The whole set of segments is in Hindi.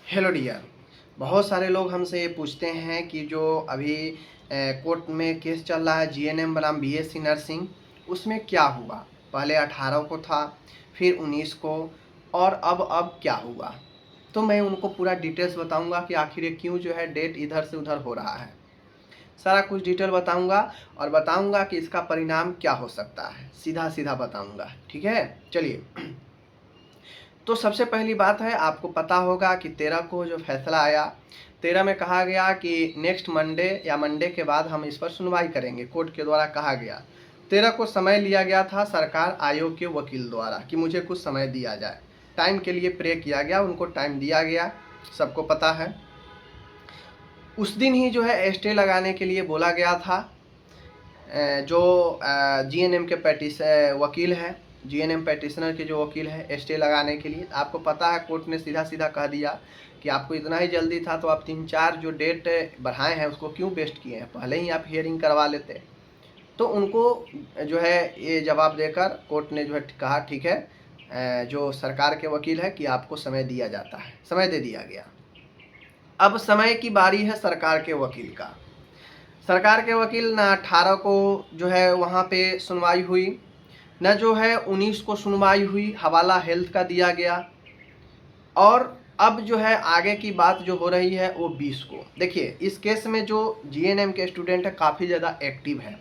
Hello dear. बहुत सारे लोग हमसे ये पूछते हैं कि जो अभी कोर्ट में केस चल रहा है जीएनएम बनाम बीएससी नर्सिंग, उसमें क्या हुआ। पहले 18 को था, फिर 19 को, और अब क्या हुआ। तो मैं उनको पूरा डिटेल्स बताऊंगा कि आखिर ये क्यों जो है डेट इधर से उधर हो रहा है। सारा कुछ डिटेल बताऊंगा और बताऊंगा कि इसका परिणाम क्या हो सकता है। सीधा सीधा बताऊंगा, ठीक है। चलिए, तो सबसे पहली बात है, आपको पता होगा कि 13 को जो फैसला आया, 13 में कहा गया कि नेक्स्ट मंडे या मंडे के बाद हम इस पर सुनवाई करेंगे। कोर्ट के द्वारा कहा गया 13 को समय लिया गया था सरकार आयोग के वकील द्वारा कि मुझे कुछ समय दिया जाए। टाइम के लिए प्रे किया गया, उनको टाइम दिया गया, सबको पता है। उस दिन ही जो है स्टे लगाने के लिए बोला गया था। जो जीएनएम के वकील हैं, जीएनएम पैटिशनर के जो वकील है, स्टे लगाने के लिए, आपको पता है कोर्ट ने सीधा सीधा कह दिया कि आपको इतना ही जल्दी था तो आप 3-4 जो डेट बढ़ाए हैं उसको क्यों वेस्ट किए हैं, पहले ही आप हियरिंग करवा लेते। तो उनको जो है ये जवाब देकर कोर्ट ने जो है कहा ठीक है, जो सरकार के वकील है कि आपको समय दिया जाता है, समय दे दिया गया। अब समय की बारी है सरकार के वकील का। सरकार के वकील ना 18 को जो है वहाँ पे सुनवाई हुई, न जो है 19 को सुनवाई हुई, हवाला हेल्थ का दिया गया। और अब जो है आगे की बात जो हो रही है वो 20 को। देखिए, इस केस में जो जीएनएम के स्टूडेंट है काफ़ी ज़्यादा एक्टिव है,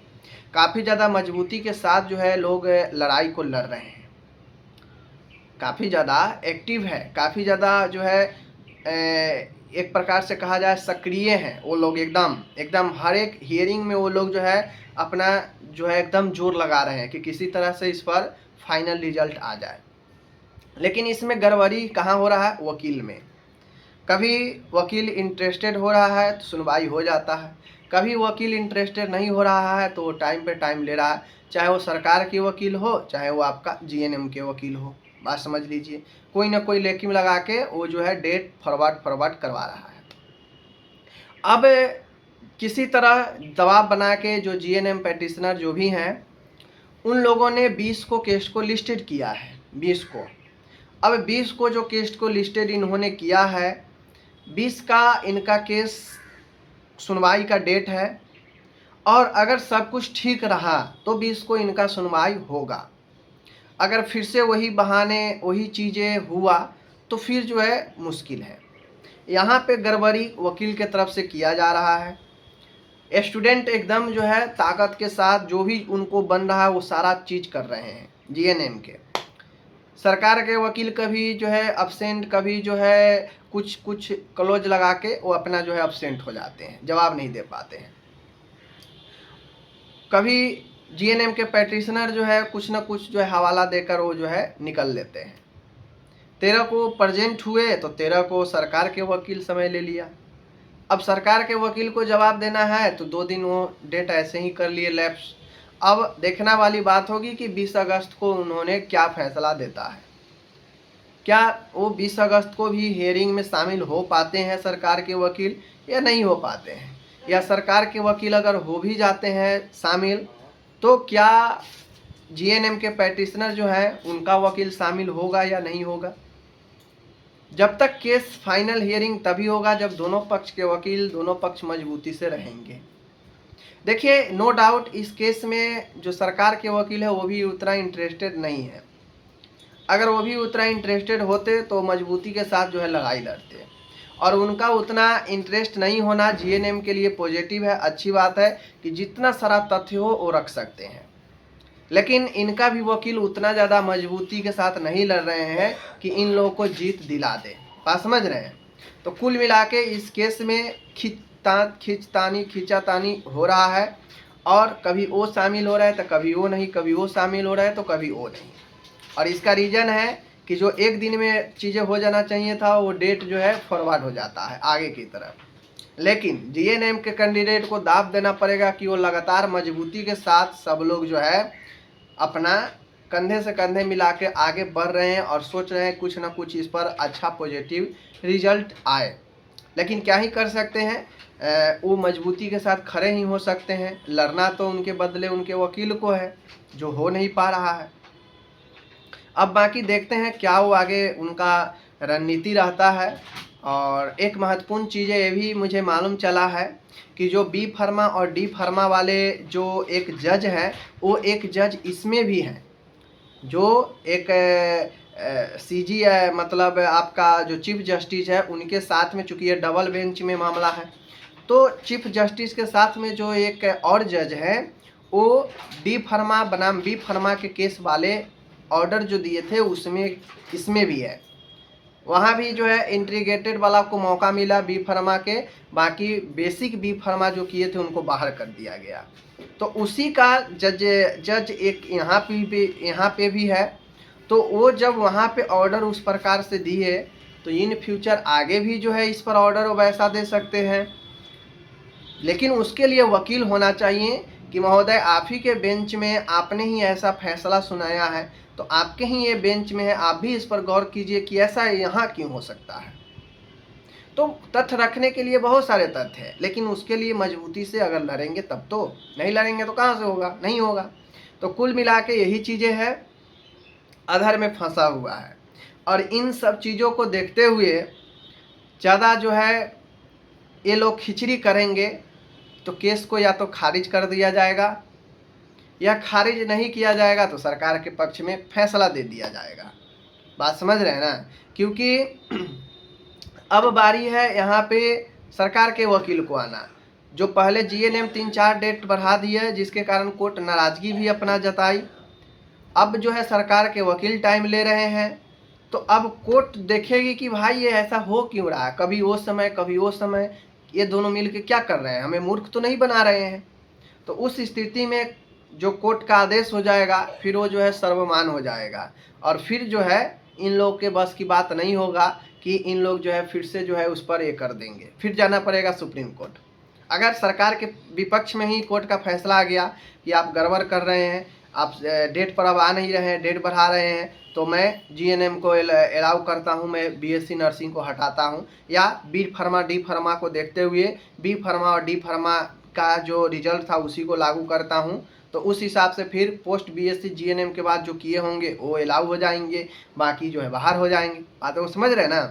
काफ़ी ज़्यादा मजबूती के साथ जो है लोग लड़ाई को लड़ रहे हैं, काफ़ी ज़्यादा एक्टिव है, काफ़ी ज़्यादा जो है एक प्रकार से कहा जाए सक्रिय हैं वो लोग। एकदम एकदम हर एक हियरिंग में वो लोग जो है अपना जो है एकदम जोर लगा रहे हैं कि किसी तरह से इस पर फाइनल रिजल्ट आ जाए। लेकिन इसमें गड़बड़ी कहाँ हो रहा है, वकील में। कभी वकील इंटरेस्टेड हो रहा है तो सुनवाई हो जाता है, कभी वकील इंटरेस्टेड नहीं हो रहा है तो वो टाइम पे टाइम ले रहा है, चाहे वो सरकार के वकील हो चाहे वो आपका जीएनएम के वकील हो। बात समझ लीजिए, कोई ना कोई लेकिन लगा के वो जो है डेट फॉरवर्ड करवा रहा है। अब किसी तरह दबाव बना के जो जीएनएम पैटिशनर जो भी हैं उन लोगों ने 20 को केस को लिस्टेड किया है, 20 को। अब 20 को जो केस को लिस्टेड इन्होंने किया है, 20 का इनका केस सुनवाई का डेट है, और अगर सब कुछ ठीक रहा तो 20 को इनका सुनवाई होगा। अगर फिर से वही बहाने वही चीज़ें हुआ तो फिर जो है मुश्किल है। यहाँ पे गड़बड़ी वकील के तरफ से किया जा रहा है। स्टूडेंट एकदम जो है ताकत के साथ जो भी उनको बन रहा है वो सारा चीज़ कर रहे हैं जीएनएम के। सरकार के वकील कभी जो है अब्सेंट, कभी जो है कुछ कुछ क्लोज लगा के वो अपना जो है अब्सेंट हो जाते हैं, जवाब नहीं दे पाते हैं। कभी जीएनएम के पैटिशनर जो है कुछ ना कुछ जो है हवाला देकर वो जो है निकल लेते हैं। 13 को प्रेजेंट हुए तो 13 को सरकार के वकील समय ले लिया। अब सरकार के वकील को जवाब देना है तो 2 दिन वो डेट ऐसे ही कर लिए लैप्स। अब देखना वाली बात होगी कि 20 अगस्त को उन्होंने क्या फैसला देता है। क्या वो 20 अगस्त को भी हियरिंग में शामिल हो पाते हैं सरकार के वकील या नहीं हो पाते हैं, या सरकार के वकील अगर हो भी जाते हैं शामिल तो क्या जीएनएम के पैटिशनर जो है उनका वकील शामिल होगा या नहीं होगा। जब तक केस फाइनल हियरिंग तभी होगा जब दोनों पक्ष के वकील दोनों पक्ष मजबूती से रहेंगे। देखिए, नो डाउट इस केस में जो सरकार के वकील है वो भी उतना इंटरेस्टेड नहीं है। अगर वो भी उतना इंटरेस्टेड होते तो मजबूती के साथ जो है लड़ाई लड़ते, और उनका उतना इंटरेस्ट नहीं होना जीएनएम के लिए पॉजिटिव है, अच्छी बात है कि जितना सारा तथ्य हो वो रख सकते हैं। लेकिन इनका भी वकील उतना ज़्यादा मजबूती के साथ नहीं लड़ रहे हैं कि इन लोगों को जीत दिला दे। बात समझ रहे हैं। तो कुल मिला के इस केस में खींचातानी हो रहा है, और कभी वो शामिल हो रहा है तो कभी वो नहीं, कभी वो शामिल हो रहा है तो कभी वो नहीं। और इसका रीज़न है कि जो एक दिन में चीज़ें हो जाना चाहिए था वो डेट जो है फॉरवर्ड हो जाता है आगे की तरफ। लेकिन जीएनएम के कैंडिडेट को दाव देना पड़ेगा कि वो लगातार मजबूती के साथ सब लोग जो है अपना कंधे से कंधे मिला के आगे बढ़ रहे हैं और सोच रहे हैं कुछ ना कुछ इस पर अच्छा पॉजिटिव रिजल्ट आए। लेकिन क्या ही कर सकते हैं, वो मजबूती के साथ खड़े ही हो सकते हैं। लड़ना तो उनके बदले उनके वकील को है, जो हो नहीं पा रहा है। अब बाकी देखते हैं क्या वो आगे उनका रणनीति रहता है। और एक महत्वपूर्ण चीज़ ये भी मुझे मालूम चला है कि जो बी फार्मा और डी फार्मा वाले जो एक जज है, वो एक जज इसमें भी हैं, जो एक सीजी है, मतलब आपका जो चीफ जस्टिस है उनके साथ में, चूँकि ये डबल बेंच में मामला है, तो चीफ जस्टिस के साथ में जो एक और जज है, वो डी फार्मा बनाम बी फार्मा के केस वाले ऑर्डर जो दिए थे उसमें इसमें भी है। वहाँ भी जो है इंटीग्रेटेड वाला को मौका मिला बी फार्मा के, बाकी बेसिक बी फार्मा जो किए थे उनको बाहर कर दिया गया। तो उसी का जज एक यहाँ पे भी है। तो वो जब वहाँ पे ऑर्डर उस प्रकार से दिए, तो इन फ्यूचर आगे भी जो है इस पर ऑर्डर वैसा दे सकते हैं, लेकिन उसके लिए वकील होना चाहिए कि महोदय आप ही के बेंच में आपने ही ऐसा फैसला सुनाया है, तो आपके ही ये बेंच में है, आप भी इस पर गौर कीजिए कि ऐसा यहाँ क्यों हो सकता है। तो तथ्य रखने के लिए बहुत सारे तथ्य हैं, लेकिन उसके लिए मजबूती से अगर लड़ेंगे तब तो, नहीं लड़ेंगे तो कहाँ से होगा, नहीं होगा। तो कुल मिला के यही चीज़ें हैं, अधर में फंसा हुआ है। और इन सब चीज़ों को देखते हुए ज़्यादा जो है ये लोग खिचड़ी करेंगे, तो केस को या तो खारिज कर दिया जाएगा, या खारिज नहीं किया जाएगा तो सरकार के पक्ष में फैसला दे दिया जाएगा। बात समझ रहे हैं ना, क्योंकि अब बारी है यहाँ पे सरकार के वकील को आना। जो पहले जीएनएम 3-4 डेट बढ़ा दिए, जिसके कारण कोर्ट नाराज़गी भी अपना जताई, अब जो है सरकार के वकील टाइम ले रहे हैं। तो अब कोर्ट देखेगी कि भाई ये ऐसा हो क्यों रहा है, कभी वो समय कभी वो समय, ये दोनों मिल के क्या कर रहे हैं, हमें मूर्ख तो नहीं बना रहे हैं। तो उस स्थिति में जो कोर्ट का आदेश हो जाएगा, फिर वो जो है सर्वमान्य हो जाएगा, और फिर जो है इन लोग के बस की बात नहीं होगा कि इन लोग जो है फिर से जो है उस पर ये कर देंगे, फिर जाना पड़ेगा सुप्रीम कोर्ट। अगर सरकार के विपक्ष में ही कोर्ट का फैसला आ गया कि आप गड़बड़ कर रहे हैं, आप डेट पर अब आ नहीं रहे हैं, डेट बढ़ा रहे हैं, तो मैं जीएनएम को अलाउ करता हूं, मैं बीएससी नर्सिंग को हटाता हूं, या बी फार्मा डी फार्मा को देखते हुए बी फार्मा और डी फार्मा का जो रिजल्ट था उसी को लागू करता हूं, तो उस हिसाब से फिर पोस्ट बीएससी जीएनएम के बाद जो किए होंगे वो अलाउ हो जाएंगे, बाकी जो है बाहर हो जाएंगे। बातों को समझ रहे हैं ना।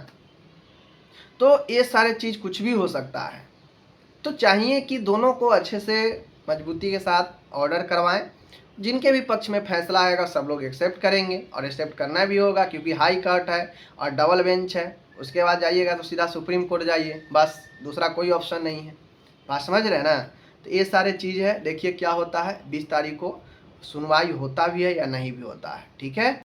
तो ये सारे चीज़ कुछ भी हो सकता है। तो चाहिए कि दोनों को अच्छे से मजबूती के साथ ऑर्डर करवाएं, जिनके भी पक्ष में फैसला आएगा सब लोग एक्सेप्ट करेंगे, और एक्सेप्ट करना भी होगा, क्योंकि हाई कोर्ट है और डबल बेंच है। उसके बाद जाइएगा तो सीधा सुप्रीम कोर्ट जाइए, बस, दूसरा कोई ऑप्शन नहीं है। बात समझ रहे हैं ना। तो ये सारे चीज़ है, देखिए क्या होता है। 20 तारीख को सुनवाई होता भी है या नहीं भी होता है, ठीक है।